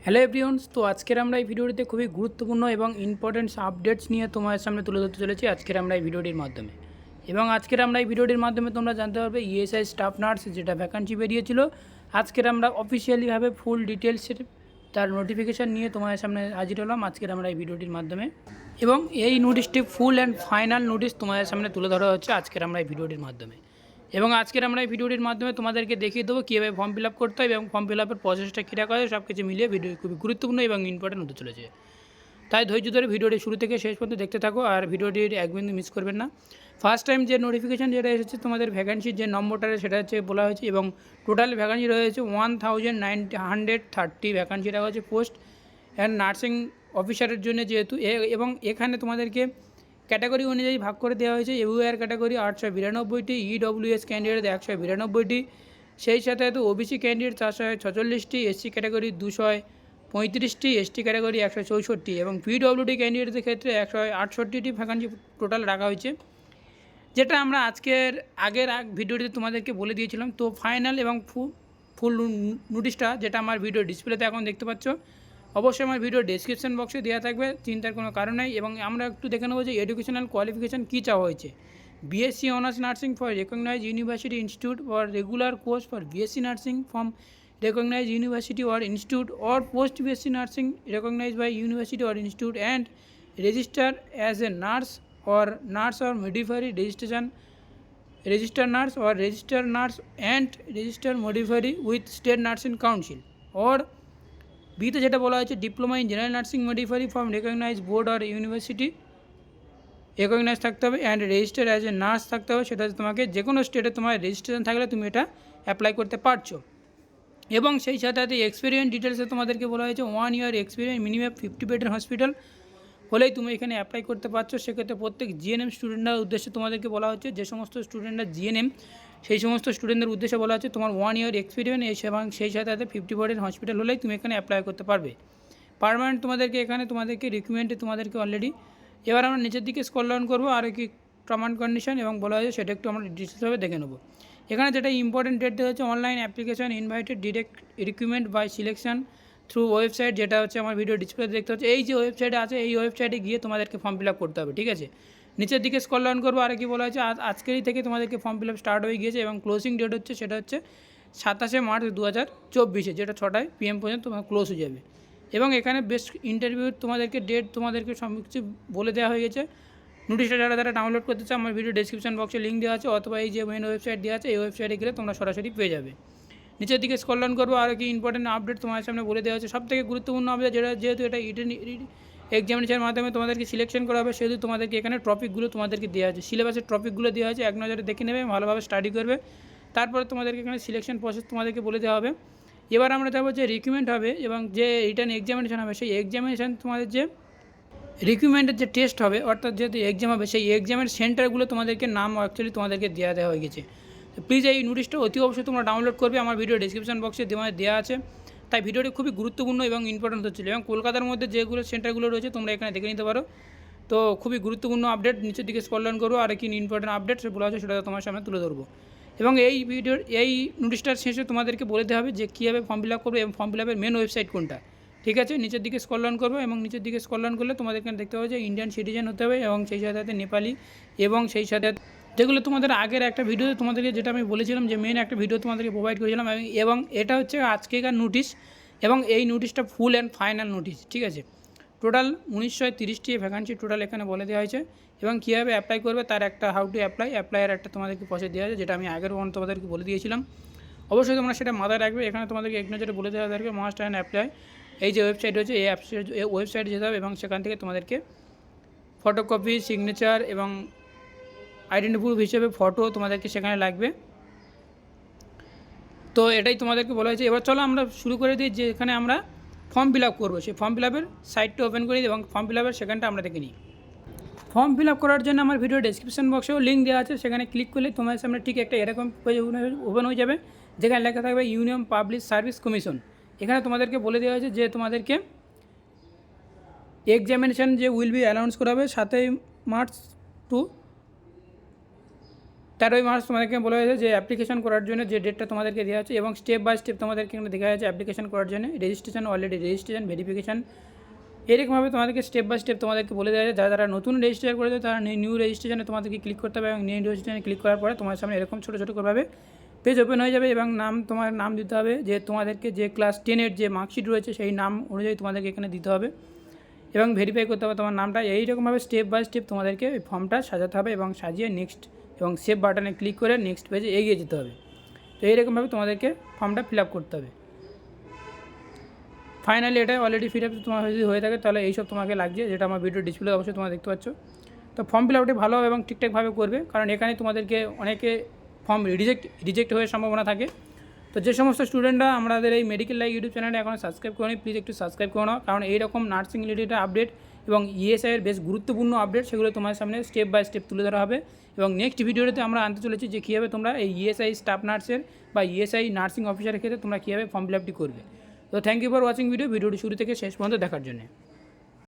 Hello everyone. তো আজকের আমরা এই ভিডিওটিতে খুবই গুরুত্বপূর্ণ এবং ইম্পর্টেন্ট আপডেটস নিয়ে তোমার সামনে তুলে ধরতে চলেছি আজকের আমরা এই ভিডিওটির মাধ্যমে। এবং আজকের আমরা এই ভিডিওটির মাধ্যমে তোমরা জানতে পারবে ইএসআই স্টাফ নার্স যেটা ভ্যাকান্সি বেরিয়েছিল, আজকের আমরা অফিসিয়ালিভাবে ফুল ডিটেলসের তার নোটিফিকেশান নিয়ে তোমার সামনে হাজির হলাম আজকের আমরা এই ভিডিওটির মাধ্যমে। এবং এই নোটিশটি ফুল অ্যান্ড ফাইনাল নোটিশ তোমাদের সামনে তুলে ধরা হচ্ছে আজকের আমরা এই ভিডিওটির মাধ্যমে। এবং আজকের আমরা এই ভিডিওটির মাধ্যমে তোমাদেরকে দেখিয়ে দেবো কীভাবে ফর্ম ফিল আপ করতে হয় এবং ফর্ম ফিল আপের প্রসেসটা কীরকম হয়, সব কিছু মিলিয়ে ভিডিও খুবই গুরুত্বপূর্ণ এবং ইম্পর্টেন্ট হতে চলেছে। তাই ধৈর্য ধরে ভিডিওটি শুরু থেকে শেষ পর্যন্ত দেখতে থাকো আর ভিডিওটির এক বিন্দু মিস করবেন না। ফার্স্ট টাইম যে নোটিফিকেশান যেটা এসেছে তোমাদের ভ্যাকান্সির যে নম্বরটা সেটা হচ্ছে বলা হয়েছে এবং টোটাল ভ্যাকান্সি রয়েছে 1930 ভ্যাকান্সি রাখা হয়েছে পোস্ট অ্যান্ড নার্সিং অফিসারের জন্য যেহেতু এবং এখানে তোমাদেরকে ক্যাটাগরি অনুযায়ী ভাগ করে দেওয়া হয়েছে। ইউআর ক্যাটাগরি 892টি, ইডব্লিউএস ক্যান্ডিডেট 192টি, সেই সাথে ওবিসি ক্যান্ডিডেট 446টি, এসসি ক্যাটাগরি 235টি, এসটি ক্যাটাগরি 164টি এবং পিডব্লিউডি ক্যান্ডিডেটদের ক্ষেত্রে 168টি ভ্যাকান্সি টোটাল রাখা হয়েছে, যেটা আমরা আগের ভিডিওটিতে তোমাদেরকে বলে দিয়েছিলাম। তো ফাইনাল এবং ফুল নোটিশটা যেটা আমার ভিডিও ডিসপ্লেতে এখন দেখতে পাচ্ছ, অবশ্যই আমার ভিডিও ডেসক্রিপশন বক্সে দেওয়া থাকবে, চিন্তার কোনো কারণ নেই। এবং আমরা একটু দেখে নেবো যে এডুকেশনাল কোয়ালিফিকেশান কী চাওয়া হয়েছে। BSc honours nursing for recognise university institute or regular course for BSc nursing from recognise university or institute or post BSc nursing recognise by university or institute and register as a nurse or midwifery registration, registered nurse or registered nurse and registered midwifery with state nursing council, or বিতে যেটা বলা হয়েছে diploma in general nursing midwifery from recognise board আর university recognise থাকতে হবে and registered as a nurse থাকতে হবে। সেটা তোমাকে যে কোনো স্টেটে তোমার রেজিস্ট্রেশন থাকলে তুমি এটা অ্যাপ্লাই করতে পারছো। এবং সেই সাথে এক্সপিরিয়েন্স ডিটেলসে তোমাদেরকে বলা হয়েছে 1 year এক্সপিরিয়েন্স মিনিমাম 50 বেডের হসপিটাল হলেই তুমি এখানে অ্যাপ্লাই করতে পারছো। সেক্ষেত্রে প্রত্যেক জিএনএম স্টুডেন্টদের উদ্দেশ্যে তোমাদেরকে বলা হচ্ছে, যে সমস্ত স্টুডেন্টরা জিএনএম সেই সমস্ত স্টুডেন্টদের উদ্দেশ্যে বলা হচ্ছে তোমার 1 year এক্সপিরিয়েন্স এবং সেই সাথে 50 বেডের হসপিটাল হলেই তুমি এখানে অ্যাপ্লাই করতে পারবে। পার্মানেন্ট তোমাদেরকে রিক্রুটমেন্টে তোমাদেরকে অলরেডি। এবার আমরা নিচের দিকে স্ক্রল ডাউন করবো আর কি টার্ম অ্যান্ড কন্ডিশন এবং বলা হয়েছে সেটা একটু আমরা ডিটেলসভাবে দেখে নেবো। এখানে যেটা ইম্পর্টেন্ট ডেট দেওয়া হচ্ছে online application invited direct recruitment by selection through website, যেটা হচ্ছে আমার ভিডিও ডিসপ্লে দেখতে হচ্ছে। এই যে ওয়েবসাইটে আছে এই ওয়েবসাইটে গিয়ে তোমাদেরকে ফর্ম ফিল আপ করতে হবে, ঠিক আছে। নিচের দিকে স্ক্রল ডাউন করবো আর কি বলা হয়েছে আজকেরই থেকে তোমাদেরকে ফর্ম ফিল আপ স্টার্ট হয়ে গিয়েছে এবং ক্লোজিং ডেট হচ্ছে সেটা হচ্ছে 27 মার্চ 2024, যেটা 6টা PM পর্যন্ত তোমার ক্লোজ হয়ে যাবে। এবং এখানে বেস্ট ইন্টারভিউ তোমাদেরকে ডেট তোমাদেরকে সব কিছু বলে দেওয়া হয়ে গেছে। নোটিশটা যারা ডাউনলোড করতে চাও আমার ভিডিও ডেসক্রিপশন বক্সে লিঙ্ক দেওয়া আছে, অথবা এই যে মেন ওয়েবসাইট দেওয়া আছে এই ওয়েবসাইটে গেলে তোমরা সরাসরি পেয়ে যাবে। নিচের দিকে স্ক্রল ডাউন করবো আর কি ইম্পর্টেন্ট আপডেট তোমার সামনে বলে দেওয়া হচ্ছে। সবথেকে গুরুত্বপূর্ণ আপডেট যেটা, যেহেতু এটা এক্সামিনেশনের মাধ্যমে তোমাদেরকে সিলেকশন করা হবে, সেহেতু তোমাদেরকে এখানে টপিকগুলো তোমাদেরকে দেওয়া আছে, সিলেবাসের টপিকগুলো দেওয়া আছে, এক নজরে দেখে নেবে, ভালোভাবে স্টাডি করবে, তারপরে তোমাদেরকে এখানে সিলেকশন প্রসেস তোমাদেরকে বলে দেওয়া হবে। এবার আমরা যাবো যে রিক্রুটমেন্ট হবে এবং যে রিটার্ন এক্সামিনেশন হবে, সেই এক্সামিনেশন তোমাদের যে রিক্রুটমেন্টের যে টেস্ট হবে অর্থাৎ যেহেতু এক্সাম হবে, সেই এক্সামের সেন্টারগুলো তোমাদেরকে নাম অ্যাকচুয়ালি তোমাদেরকে দেওয়া হয়ে গেছে। তো প্লিজ এই নোটিশটা অতি অবশ্যই তোমরা ডাউনলোড করবে, আমার ভিডিও ডিসক্রিপশন বক্সে দেওয়া আছে। তাই ভিডিওটি খুবই গুরুত্বপূর্ণ এবং ইম্পর্টেন্ট হচ্ছিল। এবং কলকাতার মধ্যে যেগুলো সেন্টারগুলো রয়েছে তোমরা এখানে দেখে নিতে পারো। তো খুবই গুরুত্বপূর্ণ আপডেট, নিচের দিকে স্ক্রল ডাউন করবো আর কি ইম্পর্টেন্ট আপডেট বলা আছে সেটা তোমার সামনে তুলে ধরবো। এবং এই নোটিশটার শেষে তোমাদেরকে বলে দেওয়া হবে যে কীভাবে ফর্ম ফিল আপ করবে এবং ফর্ম ফিল আপের মেন ওয়েবসাইট কোনটা, ঠিক আছে। নিচের দিকে স্ক্রল ডাউন করবো এবং নিচের দিকে স্ক্রল ডাউন করলে তোমাদের এখানে দেখতে পাবে যে ইন্ডিয়ান সিটিজেন হতে হবে এবং সেই সাথে নেপালি এবং সেই সাথে যেগুলো তোমাদের আগের একটা ভিডিওতে তোমাদেরকে যেটা আমি বলেছিলাম যে মেন একটা ভিডিও তোমাদেরকে প্রোভাইড করেছিলাম। এবং এটা হচ্ছে আজকেকার নোটিশ এবং এই নোটিশটা ফুল অ্যান্ড ফাইনাল নোটিশ, ঠিক আছে। টোটাল 1930টি ভ্যাকান্সি টোটাল এখানে বলে দেওয়া হয়েছে এবং কীভাবে অ্যাপ্লাই করবে তার একটা হাউ টু অ্যাপ্লাইয়ের একটা তোমাদেরকে প্রসেস দেওয়া আছে, যেটা আমি আগের তোমাদেরকে বলে দিয়েছিলাম। অবশ্যই তোমরা সেটা মাথায় রাখবে। এখানে তোমাদেরকে এক নজরে বলে দেওয়া থাকবে মাস্ট অ্যান্ড অ্যাপ্লাই। এই যে ওয়েবসাইট রয়েছে এই ওয়েবসাইটে যেতে হবে এবং সেখান থেকে তোমাদেরকে ফটোকপি, সিগনেচার এবং আইডেন্টি প্রুফ হিসেবে ফটো তোমাদেরকে সেখানে লাগবে। তো এটাই তোমাদেরকে বলা হয়েছে। এবার চলো আমরা শুরু করে দিই, যে এখানে আমরা ফর্ম ফিল আপ করবো সেই ফর্ম ফিল আপের সাইটটা ওপেন করে দিই এবং ফর্ম ফিল আপের সেখানটা আমরা দেখে নিই। ফর্ম ফিল আপ করার জন্য আমার ভিডিও ডেসক্রিপশন বক্সেও লিঙ্ক দেওয়া আছে, সেখানে ক্লিক করলে তোমার সামনে ঠিক একটা এরকম পেজ ওপেন হয়ে যাবে, যেখানে লেখা থাকবে ইউনিয়ন পাবলিক সার্ভিস কমিশন। এখানে তোমাদেরকে বলে দেওয়া হয়েছে যে তোমাদেরকে এক্সামিনেশান যে উইল বি অ্যানাউন্স করা হবে 7 মার্চ টু 13ই মার্চ তোমাদেরকে বলা হয়েছে যে অ্যাপ্লিকেশন করার জন্য যে ডেটটা তোমাদেরকে দেওয়া আছে এবং স্টেপ বাই স্টেপ তোমাদেরকে এখানে দেখা যাচ্ছে অ্যাপ্লিকেশন করার জন্য রেজিস্ট্রেশন, অলরেডি রেজিস্ট্রেশন, ভেরিফিকেশান, এরকমভাবে তোমাদেরকে স্টেপ বাই স্টেপ তোমাদেরকে বলে দেওয়া যায়। যারা নতুন রেজিস্টার করেছে তারা নিউ রেজিস্ট্রেশনে তোমাদেরকে ক্লিক করতে হবে এবং নিউ রেজিস্ট্রেশনে ক্লিক করার পরে তোমার সামনে এরকম ছোটো ছোটো করেভাবে পেজ ওপেন হয়ে যাবে এবং তোমার নাম দিতে হবে, যে তোমাদেরকে যে ক্লাস 10-এর যে মার্কশিট রয়েছে সেই নাম অনুযায়ী তোমাদেরকে এখানে দিতে হবে এবং ভেরিফাই করতে হবে তোমার নামটা। এইরকমভাবে স্টেপ বাই স্টেপ তোমাদেরকে এই ফর্মটা সাজাতে হবে এবং সাজিয়ে নেক্সট এবং সেভ বাটনে ক্লিক করে নেক্সট পেজে এগিয়ে যেতে হবে। তো এইরকমভাবে তোমাদেরকে ফর্মটা ফিল আপ করতে হবে। ফাইনালি এটা অলরেডি ফিল আপ তোমার যদি হয়ে থাকে তাহলে এইসব তোমাকে লাগছে, যেটা আমার ভিডিও ডিসপ্লে অবশ্যই তোমরা দেখতে পাচ্ছ। তো ফর্ম ফিল আপটি ভালো হবে এবং ঠিকঠাকভাবে করবে, কারণ এখানে তোমাদেরকে অনেকে ফর্ম রিজেক্ট হওয়ার সম্ভাবনা থাকে। তো যে সমস্ত স্টুডেন্টরা আমাদের এই মেডিকেল লাইভ ইউটিউব চ্যানেলে এখন সাবস্ক্রাইব করোনি, প্লিজ একটু সাবস্ক্রাইব করো না, কারণ এইরকম নার্সিং রিলেটেড আপডেট এবং ইএসআইয়ের বেশ গুরুত্বপূর্ণ আপডেট সেগুলো তোমার সামনে স্টেপ বাই স্টেপ তুলে ধরা হবে। এবং নেক্সট ভিডিওতে আমরা আনতে চলেছি যে কীভাবে তোমরা এই ইএসআই স্টাফ নার্সের বা ইএসআই নার্সিং অফিসারের ক্ষেত্রে তোমরা কীভাবে ফর্ম ফিল আপটি করবে। তো থ্যাংক ইউ ফর ওয়াচিং ভিডিওটি শুরু থেকে শেষ পর্যন্ত দেখার জন্য।